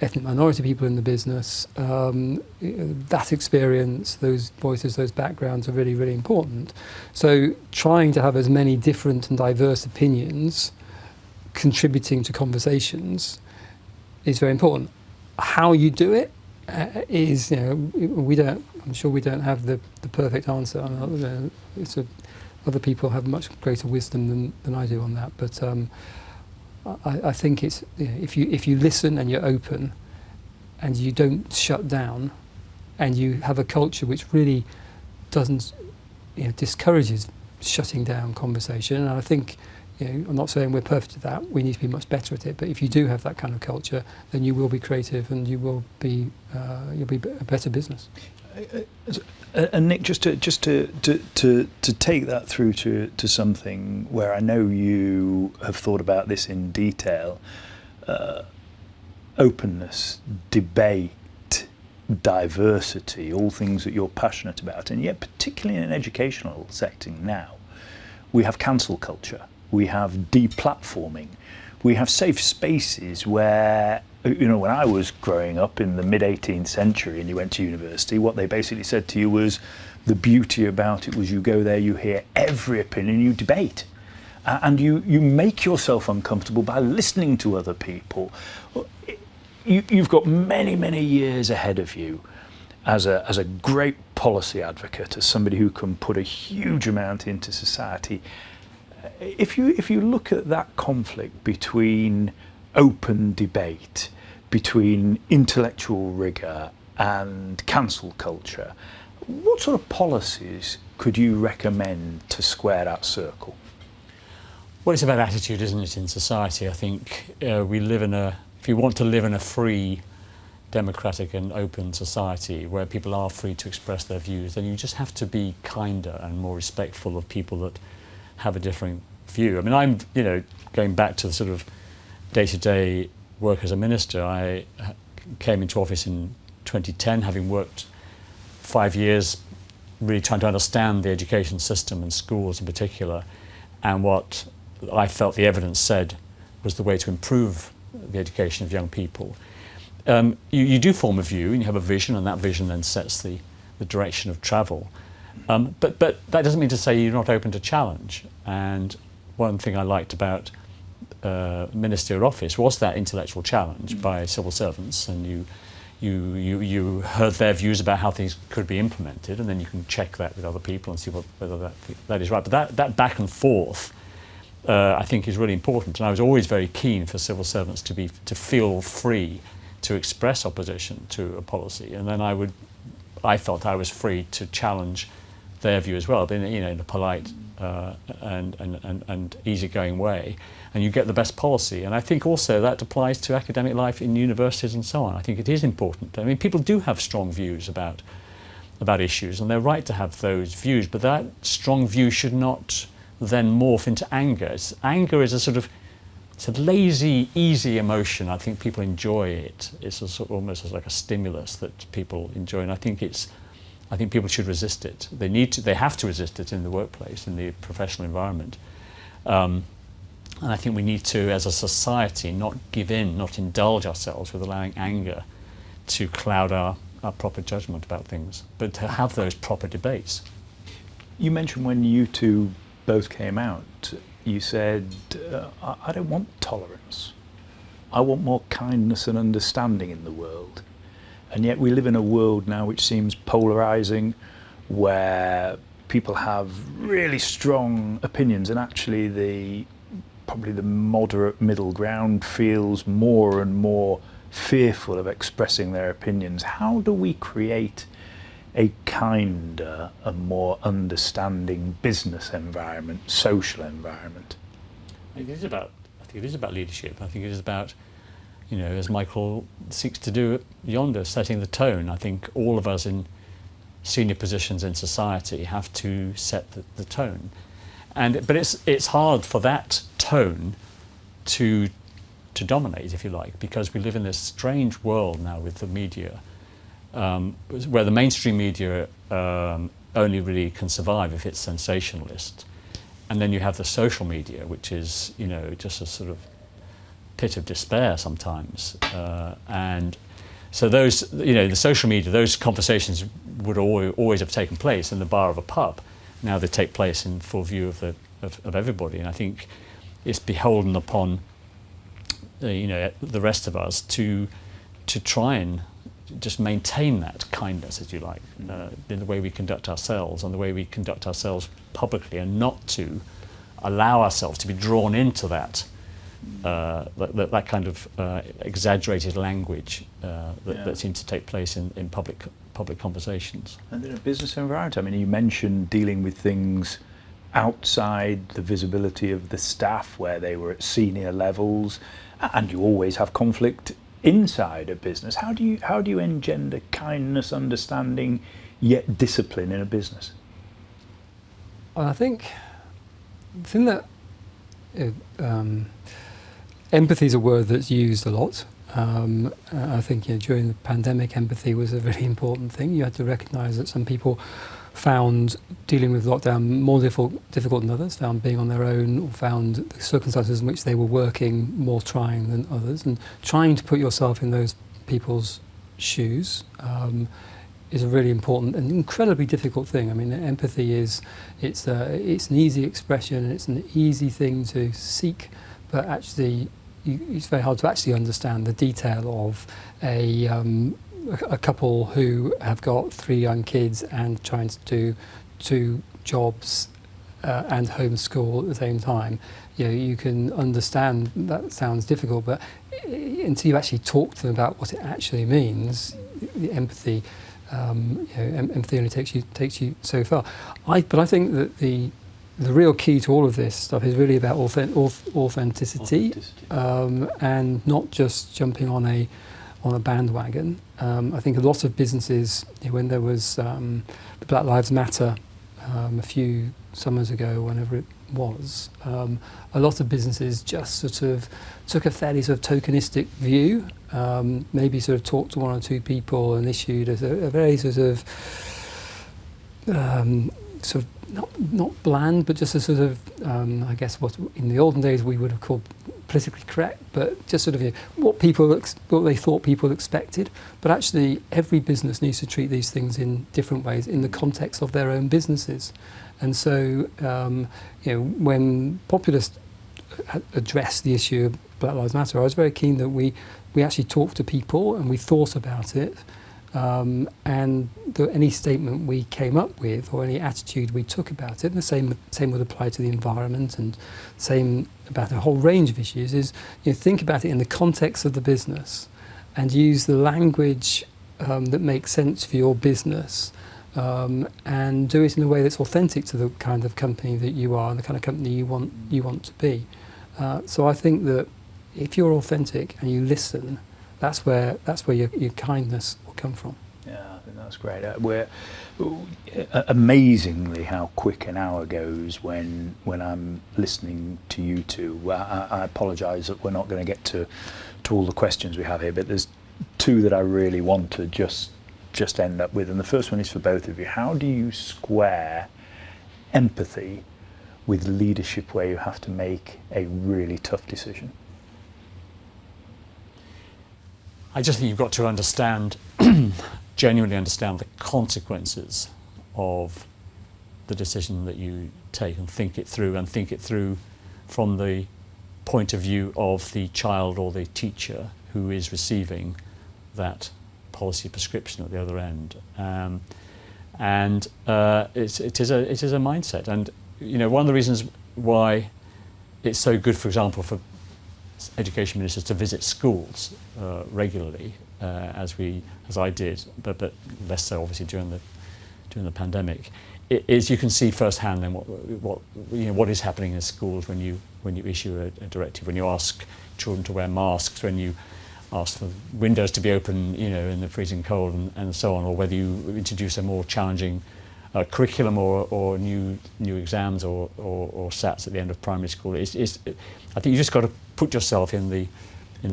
ethnic minority people in the business. That experience, those voices, those backgrounds are really, really important. So trying to have as many different and diverse opinions contributing to conversations is very important. How you do it is, I'm sure we don't have the perfect answer. Other people have much greater wisdom than I do on that. But I think it's, if you listen and you're open and you don't shut down and you have a culture which really doesn't, discourages shutting down conversation. And I think, I'm not saying we're perfect at that. We need to be much better at it. But if you do have that kind of culture, then you will be creative and you will be you'll be a better business. And Nick, just to take that through to something where I know you have thought about this in detail, openness, debate, diversity, all things that you're passionate about, and yet particularly in an educational setting now, we have cancel culture. We have deplatforming. We have safe spaces where, when I was growing up in the mid-18th century and you went to university, what they basically said to you was, the beauty about it was you go there, you hear every opinion, you debate. And you make yourself uncomfortable by listening to other people. You've got many, many years ahead of you as a great policy advocate, as somebody who can put a huge amount into society. If you look at that conflict between open debate, between intellectual rigour and cancel culture, what sort of policies could you recommend to square that circle? Well, it's about attitude, isn't it, in society? I think if you want to live in a free, democratic and open society where people are free to express their views, then you just have to be kinder and more respectful of people that have a different view. I mean, I'm, going back to the sort of day-to-day work as a minister, I came into office in 2010, having worked 5 years really trying to understand the education system and schools in particular, and what I felt the evidence said was the way to improve the education of young people. You do form a view and you have a vision, and that vision then sets the direction of travel. But that doesn't mean to say you're not open to challenge. And one thing I liked about ministerial office was that intellectual challenge by civil servants, and you heard their views about how things could be implemented, and then you can check that with other people and see whether that is right. But that back and forth, I think, is really important. And I was always very keen for civil servants to feel free to express opposition to a policy, and then I felt I was free to challenge their view as well, but in a polite and easygoing way, and you get the best policy. And I think also that applies to academic life in universities and so on. I think it is important. I mean, people do have strong views about issues, and they're right to have those views, but that strong view should not then morph into anger. Anger is it's a lazy, easy emotion. I think people enjoy it. It's almost like a stimulus that people enjoy, and I think people should resist it. They have to resist it in the workplace, in the professional environment. And I think we need to, as a society, not give in, not indulge ourselves with allowing anger to cloud our proper judgment about things, but to have those proper debates. You mentioned when you two both came out, you said, I don't want tolerance. I want more kindness and understanding in the world. And yet we live in a world now which seems polarising, where people have really strong opinions, and actually probably the moderate middle ground feels more and more fearful of expressing their opinions. How do we create a kinder and more understanding business environment, social environment? I think it is about leadership. I think it is about, as Michael seeks to do at Yonder, setting the tone. I think all of us in senior positions in society have to set the tone. But it's hard for that tone to dominate, if you like, because we live in this strange world now with the media, where the mainstream media only really can survive if it's sensationalist. And then you have the social media, which is, just a sort of pit of despair sometimes. And so those, the social media, those conversations would always have taken place in the bar of a pub. Now they take place in full view of everybody. And I think it's beholden upon, the rest of us to try and just maintain that kindness, as you like, in the way we conduct ourselves and the way we conduct ourselves publicly, and not to allow ourselves to be drawn into that kind of exaggerated language that seems to take place in public conversations. And in a business environment, I mean, you mentioned dealing with things outside the visibility of the staff, where they were at senior levels, and you always have conflict inside a business. How do you engender kindness, understanding, yet discipline in a business? Well, I think the thing that empathy is a word that's used a lot. I think during the pandemic, empathy was a really important thing. You had to recognise that some people found dealing with lockdown more difficult than others, found being on their own, or found the circumstances in which they were working more trying than others, and trying to put yourself in those people's shoes is a really important and incredibly difficult thing. I mean, empathy it's an easy expression, it's an easy thing to seek, but actually it's very hard to actually understand the detail of a couple who have got 3 young kids and trying to do 2 jobs and homeschool at the same time. You can understand that sounds difficult, but until you actually talk to them about what it actually means, the empathy, empathy only takes you so far. But I think that the real key to all of this stuff is really about authenticity, and not just jumping on a bandwagon. I think a lot of businesses, when there was the Black Lives Matter a few summers ago, whenever it was, a lot of businesses just sort of took a fairly sort of tokenistic view, maybe sort of talked to 1 or 2 people and issued a very sort of not bland, but just a sort of I guess what in the olden days we would have called politically correct, but just sort of what they thought people expected. But actually, every business needs to treat these things in different ways in the context of their own businesses. And so, when populists addressed the issue of Black Lives Matter, I was very keen that we actually talked to people and we thought about it, and that any statement we came up with or any attitude we took about it, and the same would apply to the environment and same about a whole range of issues, is think about it in the context of the business and use the language that makes sense for your business. And do it in a way that's authentic to the kind of company that you are and the kind of company you want to be. So I think that if you're authentic and you listen, that's where your kindness will come from. Yeah, I think that's great. We're amazingly how quick an hour goes when I'm listening to you two. I apologise that we're not going to get to all the questions we have here, but there's 2 that I really want to just end up with, and the first one is for both of you. How do you square empathy with leadership where you have to make a really tough decision? I just think you've got to understand, genuinely understand the consequences of the decision that you take, and think it through from the point of view of the child or the teacher who is receiving that policy prescription at the other end, and it is a mindset. And one of the reasons why it's so good, for example, for education ministers to visit schools regularly, as I did, but less so obviously during the pandemic, is you can see firsthand then what is happening in schools when you issue a directive, when you ask children to wear masks, when you ask for windows to be open, in the freezing cold, and so on, or whether you introduce a more challenging curriculum or new exams or SATs at the end of primary school. I think you just got to put yourself in the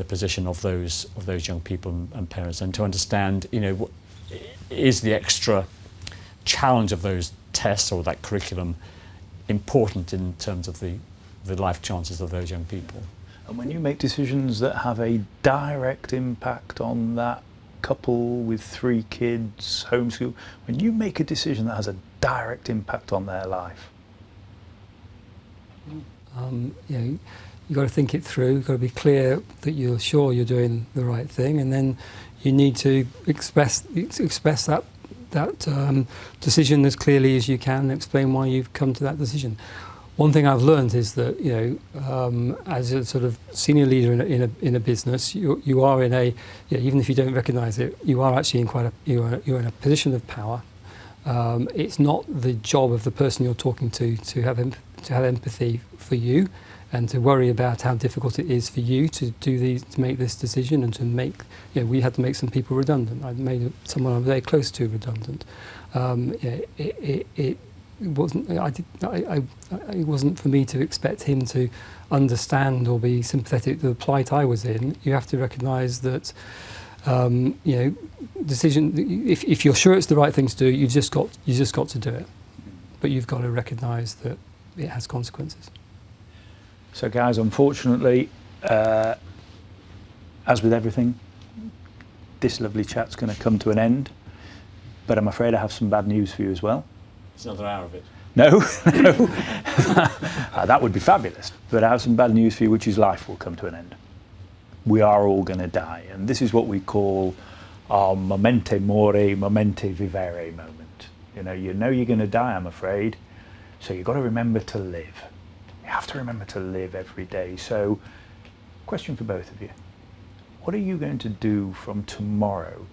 position of those young people and parents, and to understand, what is the extra challenge of those tests or that curriculum important in terms of the life chances of those young people. And when you make decisions that have a direct impact on that couple with 3 kids, homeschool, when you make a decision that has a direct impact on their life, you've got to think it through. You've got to be clear that you're sure you're doing the right thing, and then you need to express that decision as clearly as you can, and explain why you've come to that decision. One thing I've learned is that as a sort of senior leader in a business, you are in a even if you don't recognise it, you are actually in you're in a position of power. It's not the job of the person you're talking to have empathy for you, and to worry about how difficult it is for you to make this decision, and to make we had to make some people redundant. I made someone I'm very close to redundant. It wasn't for me to expect him to understand or be sympathetic to the plight I was in. You have to recognise that, decision. If you're sure it's the right thing to do, you've just got to do it. But you've got to recognise that it has consequences. So, guys, unfortunately, as with everything, this lovely chat's going to come to an end. But I'm afraid I have some bad news for you as well. It's another hour of it. No, no. That would be fabulous. But I have some bad news for you, which is life will come to an end. We are all going to die. And this is what we call our momente mori, momente vivere moment. You know you're going to die, I'm afraid. So you've got to remember to live. You have to remember to live every day. So, question for both of you. What are you going to do from tomorrow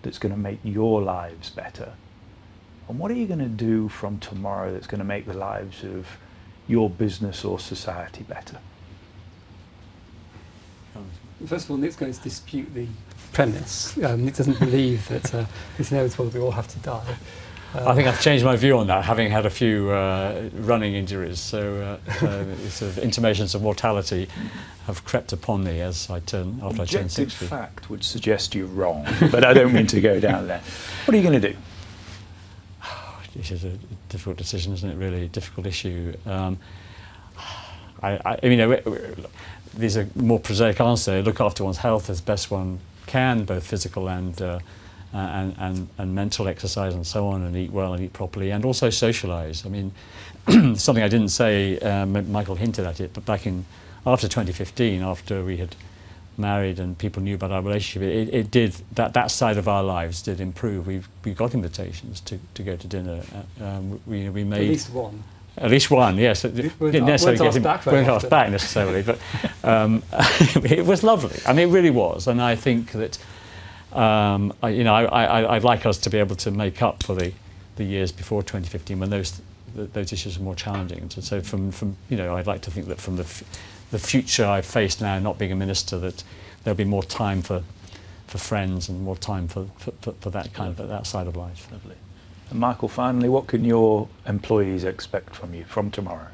that's going to make your lives better? And what are you going to do from tomorrow that's going to make the lives of your business or society better? First of all, Nick's going to dispute the premise. Nick doesn't believe that it's inevitable that we all have to die. I think I've changed my view on that, having had a few running injuries. So sort of intimations of mortality have crept upon me as I turn after I turn 60. Objective fact would suggest you're wrong, but I don't mean to go down there. What are you going to do? This is a difficult decision, isn't it? Really difficult issue. These are more prosaic answers. Look after one's health as best one can, both physical and mental exercise and so on, and eat well and eat properly, and also socialise. I mean, something I didn't say. Michael hinted at it, but after 2015, after we had married and people knew about our relationship, it did that side of our lives did improve. We got invitations to go to dinner. We made at least one. At least one, yes. Didn't necessarily get him. Weren't asked back necessarily, but it was lovely. I mean, it really was, and I think that I'd like us to be able to make up for the years before 2015 when those issues were more challenging. So from I'd like to think that from the future I face now, not being a minister, that there'll be more time for friends and more time for that kind of that side of life. Lovely. And Michael, finally, what can your employees expect from you from tomorrow?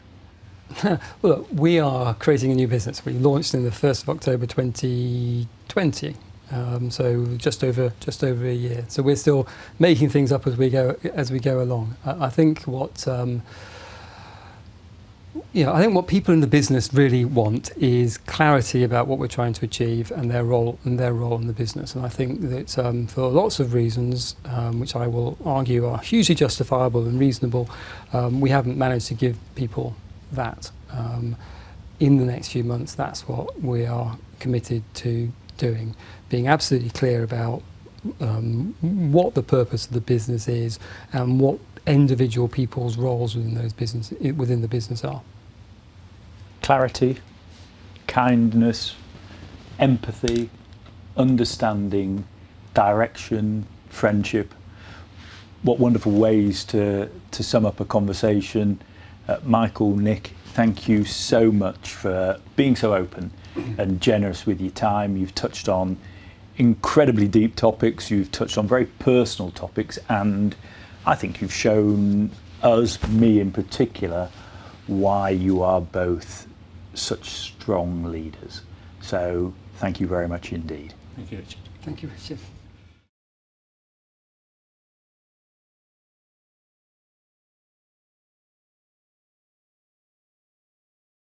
Well, look, we are creating a new business. We launched in the 1st of October 2020, so just over a year. So we're still making things up as we go along. I think what what people in the business really want is clarity about what we're trying to achieve and their role in the business. And I think that for lots of reasons, which I will argue are hugely justifiable and reasonable, we haven't managed to give people that. In the next few months, that's what we are committed to doing, being absolutely clear about what the purpose of the business is and what individual people's roles within the business are. Clarity, kindness, empathy, understanding, direction, friendship. What wonderful ways to sum up a conversation. Michael, Nick, thank you so much for being so open and generous with your time. You've touched on incredibly deep topics. You've touched on very personal topics, and I think you've shown us, me in particular, why you are both such strong leaders. So thank you very much indeed. Thank you, Richard. Thank you, Richard.